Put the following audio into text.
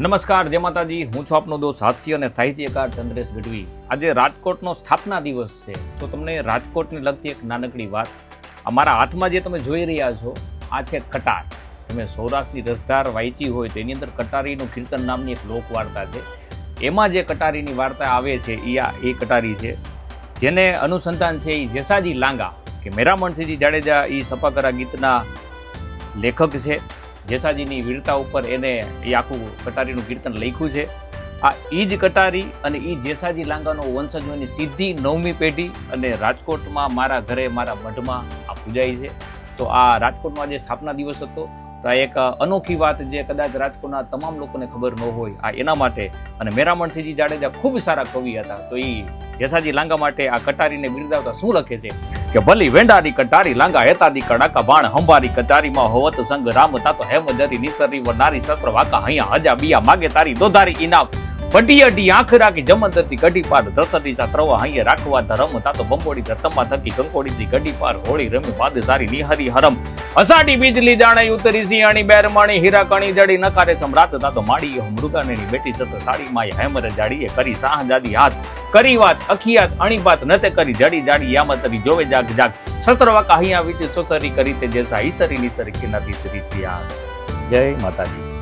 નમસ્કાર, જય માતાજી. હું છું આપનો દોસ્ત હાસ્ય અને સાહિત્યકાર ચંદ્રેશ ગઢવી. આજે રાજકોટનો સ્થાપના દિવસ છે, તો તમને રાજકોટને લગતી એક નાનકડી વાત. અમારા હાથમાં જે તમે જોઈ રહ્યા છો, આ છે કટાર. તમે સૌરાષ્ટ્રની રસધાર વાંચી હોય તો એની અંદર કટારીનું કીર્તન નામની એક લોકવાર્તા છે. એમાં જે કટારીની વાર્તા આવે છે એ કટારી છે, જેને અનુસંધાન છે એ જેસાજી લાંગા કે મેરામણસિંહજી જાડેજા એ સપાકરા ગીતના લેખક છે. જેસાજીની વીરતા ઉપર એને એ આખું કટારીનું કીર્તન લખ્યું છે. આ એ જ કટારી અને એ જેસાજી લાંગાનો વંશજોની સીધી 9મી પેઢી અને રાજકોટમાં મારા ઘરે મારા મઢમાં આ પૂજાય છે. તો આ રાજકોટમાં જે સ્થાપના દિવસ હતો, તો આ એક અનોખી વાત જે કદાચ રાજકોટના તમામ લોકોને ખબર ન હોય, આ એના માટે. અને મેરામણસિંહજી જાડેજા ખૂબ સારા કવિ હતા, તો એ જેસાજી લાંગા માટે આ કટારીને બિરદાવતા શું લખે છે કે ભલી વેંડારી કટારી લાંગા હેતાદી કડાકા બાણ હંબારી કચારીમાં હોવત સંગ રામ તાતો હેમ જરી નિસરી વનારી શસ્ત્ર વાકા હૈયા હજા બિયા માગે તારી દોધારી ઇનામ બટી અડી આંખ રાખી જમંદતી ગઢી પાર ધસતી સા ત્રવા હૈયે રાખવા ધરમ તાતો બંબોડી ધરતમા થકી કંકોડીથી ગઢી પાર હોળી રમી પાદ સારી નિહરી હરમ અસાડી બીજલી જાણે ઉતરી સિયાણી બેરમાણી હીરા કણી જડી નકારે સમ્રાટ તાતો માડી મૃગાનેની બેટી સત સાડી માય હેમર જાડીએ કરી સાહજાદી હાથ કરી વાત અખિયાત અણીબાત નતે કરી જડી જાડી યામતરી જોવે જાગ જાગ સત્ર વાકા અહીંયા વિચ સોસરી કરી તે જેસા ઈસરી નિસરી કિનાતી શ્રી સિયા. જય માતાજી.